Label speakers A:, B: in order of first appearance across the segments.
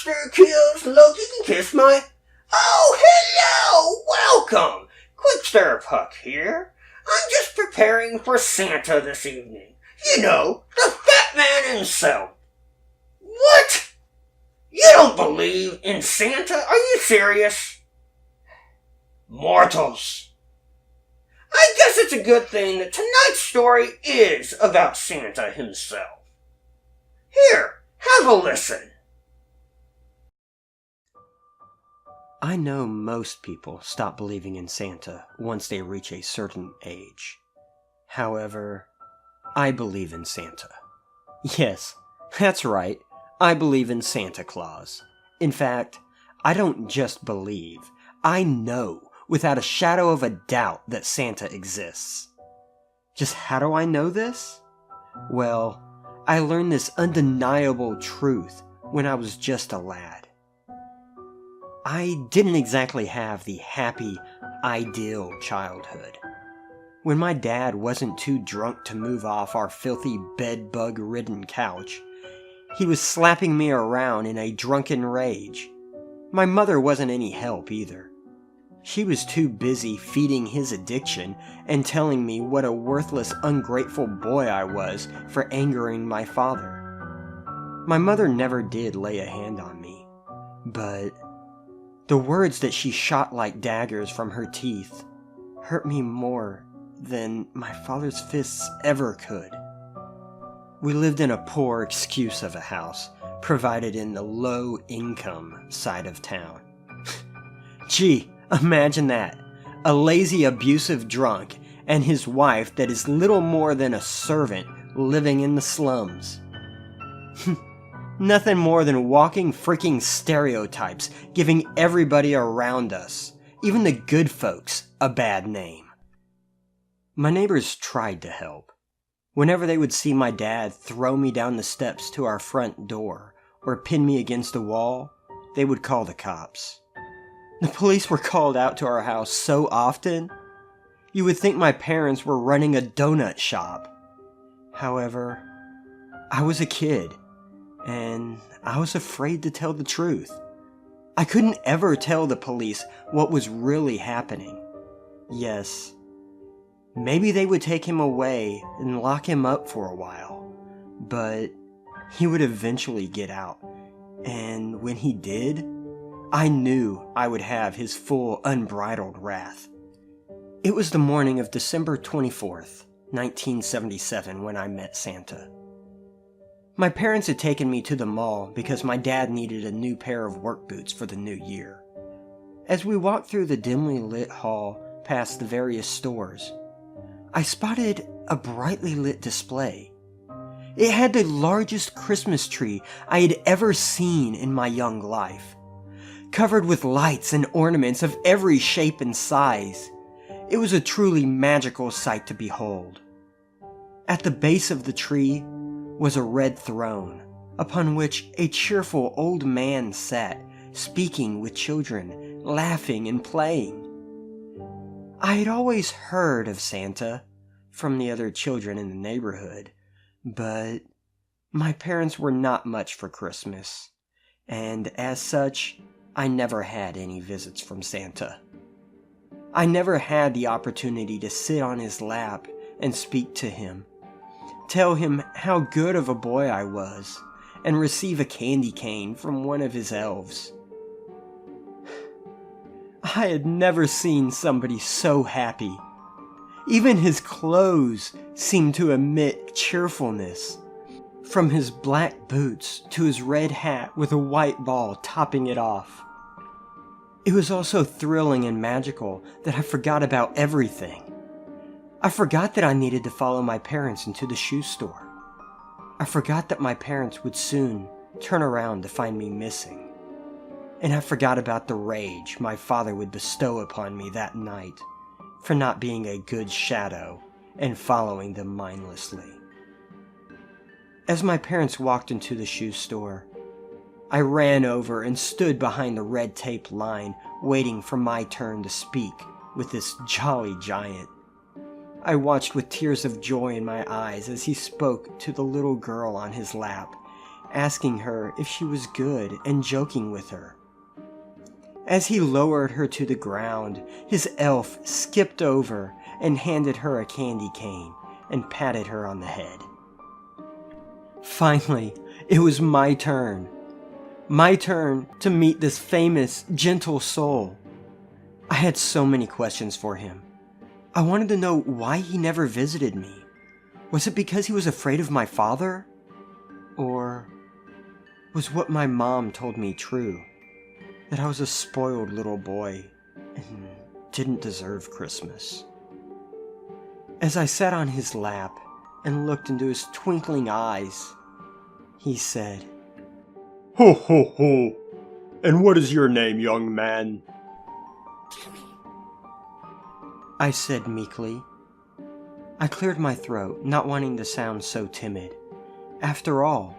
A: Quipster kills Loki can kiss my... Oh, hello! Welcome! Quipster Puck here. I'm just preparing for Santa this evening. You know, the fat man himself. What? You don't believe in Santa? Are you serious? Mortals. I guess it's a good thing that tonight's story is about Santa himself. Here, have a listen.
B: I know most people stop believing in Santa once they reach a certain age. However, I believe in Santa. Yes, that's right, I believe in Santa Claus. In fact, I don't just believe, I know without a shadow of a doubt that Santa exists. Just how do I know this? Well, I learned this undeniable truth when I was just a lad. I didn't exactly have the happy, ideal childhood. When my dad wasn't too drunk to move off our filthy bed-bug-ridden couch, he was slapping me around in a drunken rage. My mother wasn't any help either. She was too busy feeding his addiction and telling me what a worthless, ungrateful boy I was for angering my father. My mother never did lay a hand on me, but the words that she shot like daggers from her teeth hurt me more than my father's fists ever could. We lived in a poor excuse of a house, provided in the low-income side of town. Gee, imagine that. A lazy, abusive drunk and his wife that is little more than a servant living in the slums. Nothing more than walking freaking stereotypes, giving everybody around us, even the good folks, a bad name. My neighbors tried to help. Whenever they would see my dad throw me down the steps to our front door or pin me against a wall, they would call the cops. The police were called out to our house so often, you would think my parents were running a donut shop. However, I was a kid, and I was afraid to tell the truth. I couldn't ever tell the police what was really happening. Yes, maybe they would take him away and lock him up for a while, but he would eventually get out, and when he did, I knew I would have his full, unbridled wrath. It was the morning of December 24th, 1977 when I met Santa. My parents had taken me to the mall because my dad needed a new pair of work boots for the new year. As we walked through the dimly lit hall past the various stores, I spotted a brightly lit display. It had the largest Christmas tree I had ever seen in my young life, covered with lights and ornaments of every shape and size. It was a truly magical sight to behold. At the base of the tree was a red throne, upon which a cheerful old man sat, speaking with children, laughing and playing. I had always heard of Santa from the other children in the neighborhood, but my parents were not much for Christmas, and as such, I never had any visits from Santa. I never had the opportunity to sit on his lap and speak to him, tell him how good of a boy I was, and receive a candy cane from one of his elves. I had never seen somebody so happy. Even his clothes seemed to emit cheerfulness, from his black boots to his red hat with a white ball topping it off. It was all so thrilling and magical that I forgot about everything. I forgot that I needed to follow my parents into the shoe store. I forgot that my parents would soon turn around to find me missing. And I forgot about the rage my father would bestow upon me that night for not being a good shadow and following them mindlessly. As my parents walked into the shoe store, I ran over and stood behind the red tape line waiting for my turn to speak with this jolly giant. I watched with tears of joy in my eyes as he spoke to the little girl on his lap asking her if she was good and joking with her. As he lowered her to the ground, his elf skipped over and handed her a candy cane and patted her on the head. Finally, it was my turn. My turn to meet this famous, gentle soul. I had so many questions for him. I wanted to know why he never visited me. Was it because he was afraid of my father? Or was what my mom told me true? That I was a spoiled little boy and didn't deserve Christmas. As I sat on his lap and looked into his twinkling eyes, he said,
C: "Ho ho ho! And what is your name, young man?"
D: Timmy.
B: I said meekly. I cleared my throat, not wanting to sound so timid. After all,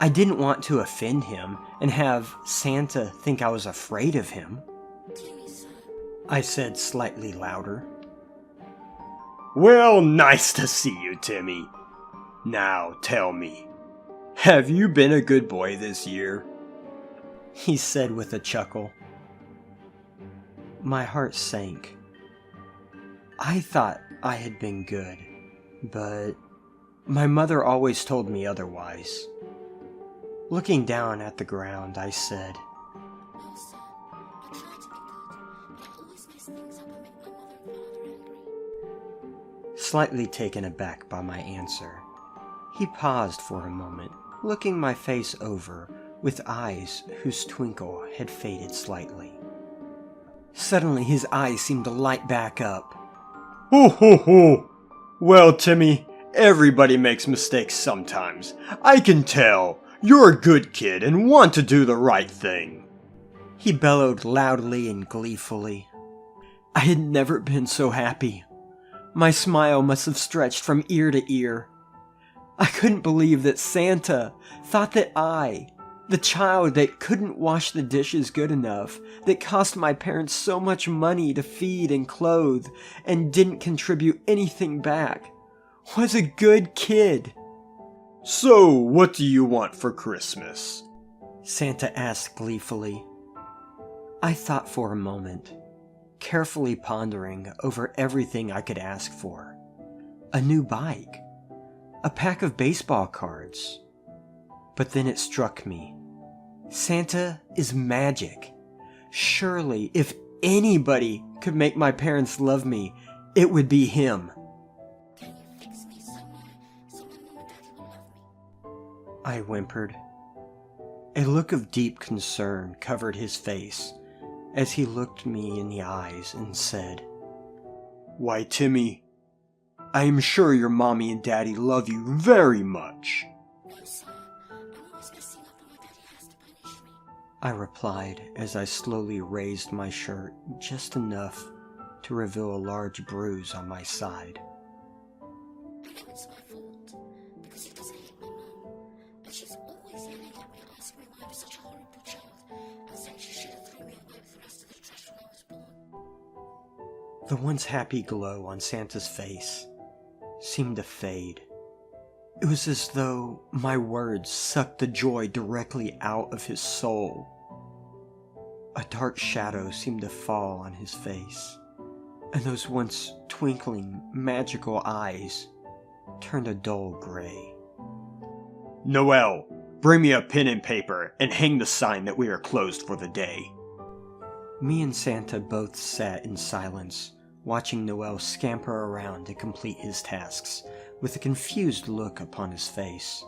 B: I didn't want to offend him and have Santa think I was afraid of him.
D: Timmy, sir.
B: I said slightly louder.
C: Well, nice to see you, Timmy. Now, tell me, have you been a good boy this year?
B: He said with a chuckle. My heart sank. I thought I had been good, but my mother always told me otherwise. Looking down at the ground, I said,
D: No, sir. I try to be good, but I always mess things up and make my mother and father angry.
B: Slightly taken aback by my answer. He paused for a moment, looking my face over with eyes whose twinkle had faded slightly. Suddenly his eyes seemed to light back up.
C: Ho ho ho! Well, Timmy, everybody makes mistakes sometimes. I can tell. You're a good kid and want to do the right thing.
B: He bellowed loudly and gleefully. I had never been so happy. My smile must have stretched from ear to ear. I couldn't believe that Santa thought that I, the child that couldn't wash the dishes good enough, that cost my parents so much money to feed and clothe, and didn't contribute anything back, was a good kid.
C: So, what do you want for Christmas?
B: Santa asked gleefully. I thought for a moment, carefully pondering over everything I could ask for. A new bike. A pack of baseball cards. But then it struck me. Santa is magic. Surely, if anybody could make my parents love me, it would be him.
D: Can you fix me somewhere so my mom and daddy will love me?
B: I whimpered. A look of deep concern covered his face as he looked me in the eyes and said,
C: Why, Timmy, I am sure your mommy and daddy love you very much.
D: No, sir. I'm always messing up and my daddy has to punish me.
B: I replied as I slowly raised my shirt just enough to reveal a large bruise on my side.
D: I know it's my fault, because he doesn't hate my mom, and she's always yelling at me and asking me why I was such a horrible child, and saying she should have thrown me away with the rest of the trash when I was born.
B: The once happy glow on Santa's face seemed to fade. It was as though my words sucked the joy directly out of his soul. A dark shadow seemed to fall on his face, and those once twinkling, magical eyes turned a dull gray.
C: Noel, bring me a pen and paper and hang the sign that we are closed for the day.
B: Me and Santa both sat in silence, watching Noel scamper around to complete his tasks, with a confused look upon his face.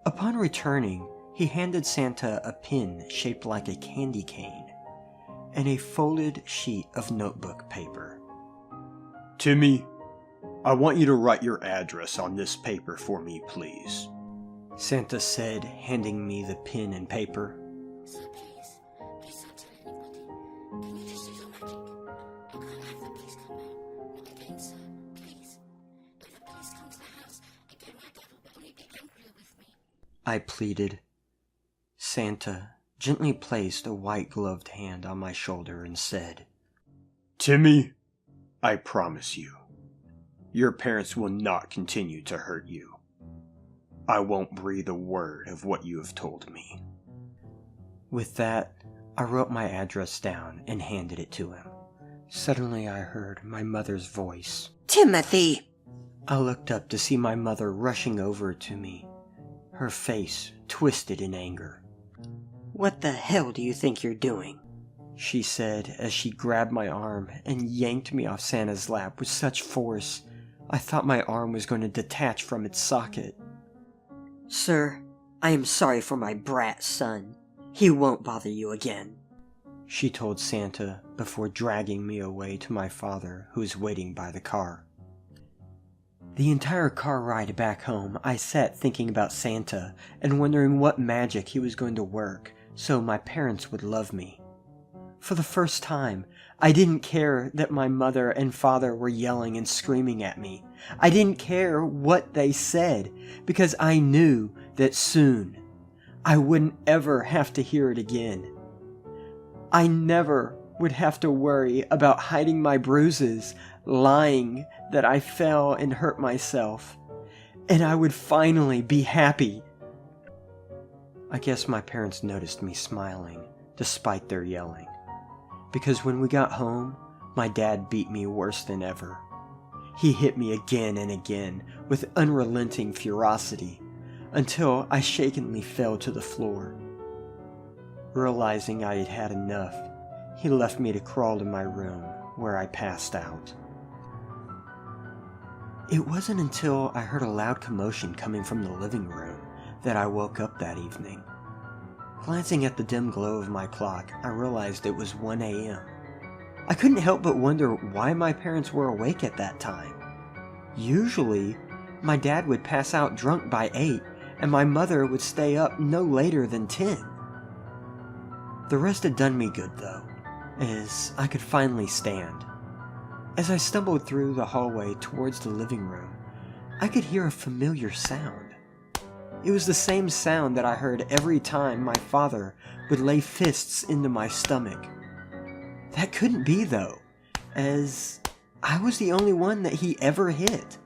B: Upon returning, he handed Santa a pin shaped like a candy cane, and a folded sheet of notebook paper.
C: Timmy, I want you to write your address on this paper for me, please.
B: Santa said, handing me the pen and paper.
D: Sir, please don't tell anybody. Can you just use your magic? I can't have the police come out. Not again, sir. Please. If the police come to the house, again my dad will only be angrier with me.
B: I pleaded. Santa gently placed a white-gloved hand on my shoulder and said,
C: Timmy, I promise you, your parents will not continue to hurt you. I won't breathe a word of what you have told me."
B: With that, I wrote my address down and handed it to him. Suddenly I heard my mother's voice.
A: "Timothy!"
B: I looked up to see my mother rushing over to me, her face twisted in anger.
A: "What the hell do you think you're doing?"
B: she said as she grabbed my arm and yanked me off Santa's lap with such force I thought my arm was going to detach from its socket.
A: "Sir, I am sorry for my brat son. He won't bother you again,"
B: she told Santa before dragging me away to my father, who was waiting by the car. The entire car ride back home, I sat thinking about Santa and wondering what magic he was going to work so my parents would love me. For the first time, I didn't care that my mother and father were yelling and screaming at me. I didn't care what they said, because I knew that soon I wouldn't ever have to hear it again. I never would have to worry about hiding my bruises, lying that I fell and hurt myself, and I would finally be happy. I guess my parents noticed me smiling, despite their yelling, because when we got home, my dad beat me worse than ever. He hit me again and again with unrelenting ferocity, until I shakenly fell to the floor. Realizing I had had enough, he left me to crawl to my room, where I passed out. It wasn't until I heard a loud commotion coming from the living room that I woke up that evening. Glancing at the dim glow of my clock, I realized it was 1 a.m. I couldn't help but wonder why my parents were awake at that time. Usually, my dad would pass out drunk by 8, and my mother would stay up no later than 10. The rest had done me good, though, as I could finally stand. As I stumbled through the hallway towards the living room, I could hear a familiar sound. It was the same sound that I heard every time my father would lay fists into my stomach. That couldn't be, though, as I was the only one that he ever hit.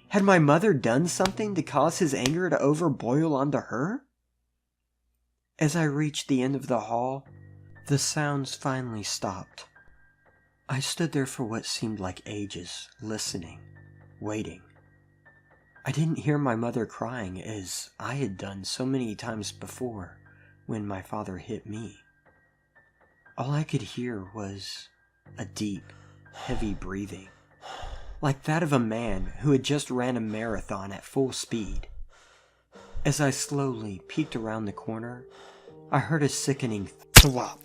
B: Had my mother done something to cause his anger to overboil onto her? As I reached the end of the hall, the sounds finally stopped. I stood there for what seemed like ages, listening, waiting. I didn't hear my mother crying as I had done so many times before when my father hit me. All I could hear was a deep, heavy breathing, like that of a man who had just ran a marathon at full speed. As I slowly peeked around the corner, I heard a sickening thwop.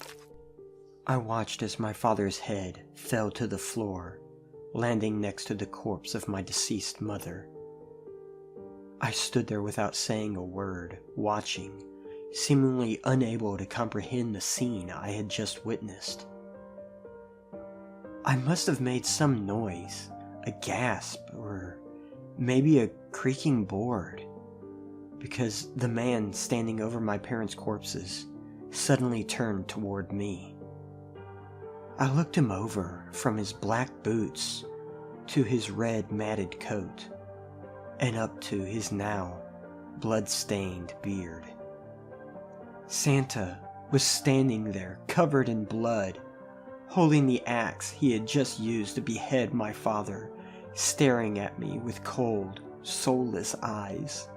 B: I watched as my father's head fell to the floor, landing next to the corpse of my deceased mother. I stood there without saying a word, watching, seemingly unable to comprehend the scene I had just witnessed. I must have made some noise, a gasp, or maybe a creaking board, because the man standing over my parents' corpses suddenly turned toward me. I looked him over from his black boots to his red matted coat and up to his now blood-stained beard. Santa was standing there covered in blood, holding the axe he had just used to behead my father, staring at me with cold, soulless eyes.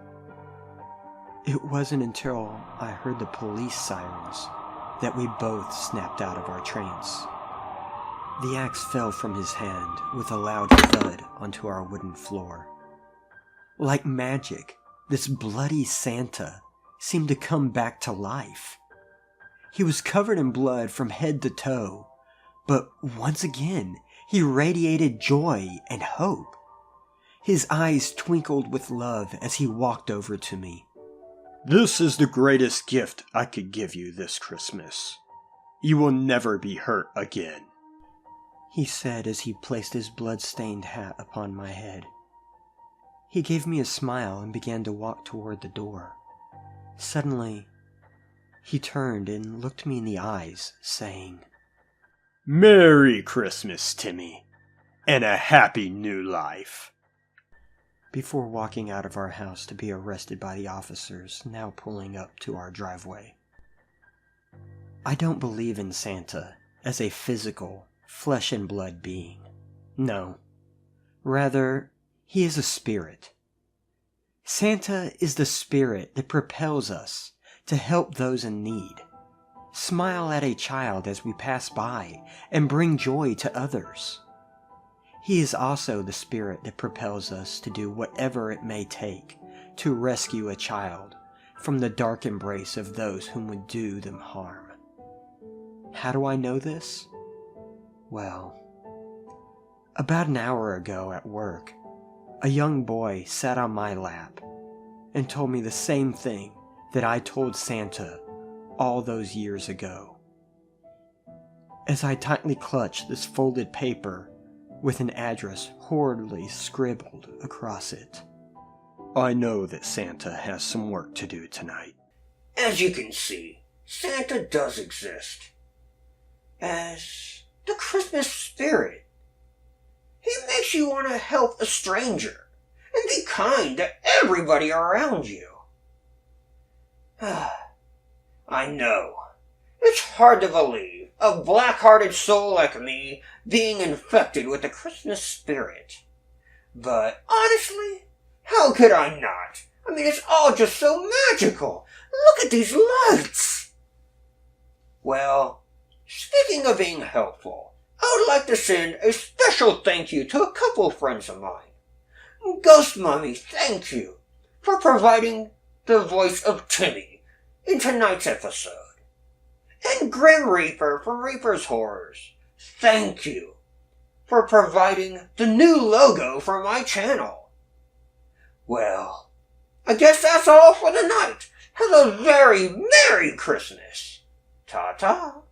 B: It wasn't until I heard the police sirens that we both snapped out of our trance. The axe fell from his hand with a loud thud onto our wooden floor. Like magic, this bloody Santa seemed to come back to life. He was covered in blood from head to toe, but once again, he radiated joy and hope. His eyes twinkled with love as he walked over to me.
C: "This is the greatest gift I could give you this Christmas. You will never be hurt again,"
B: he said as he placed his blood-stained hat upon my head. He gave me a smile and began to walk toward the door. Suddenly, he turned and looked me in the eyes, saying,
C: "Merry Christmas, Timmy, and a happy new life."
B: before walking out of our house to be arrested by the officers now pulling up to our driveway. I don't believe in Santa as a physical, flesh and blood being. No. Rather, he is a spirit. Santa is the spirit that propels us to help those in need, smile at a child as we pass by, and bring joy to others. He is also the spirit that propels us to do whatever it may take to rescue a child from the dark embrace of those whom would do them harm. How do I know this? Well, about an hour ago at work, a young boy sat on my lap and told me the same thing that I told Santa all those years ago. As I tightly clutched this folded paper with an address horridly scribbled across it, I know that Santa has some work to do tonight.
A: As you can see, Santa does exist. As the Christmas spirit. He makes you want to help a stranger and be kind to everybody around you. I know. It's hard to believe a black-hearted soul like me being infected with the Christmas spirit. But honestly, how could I not? I mean, it's all just so magical. Look at these lights. Well, speaking of being helpful, I would like to send a special thank you to a couple friends of mine. GhostMummy, thank you for providing the voice of Timmy in tonight's episode. And Grim Reaper from Reaper's Horrors, thank you for providing the new logo for my channel. Well, I guess that's all for the night. Have a very Merry Christmas. Ta-ta.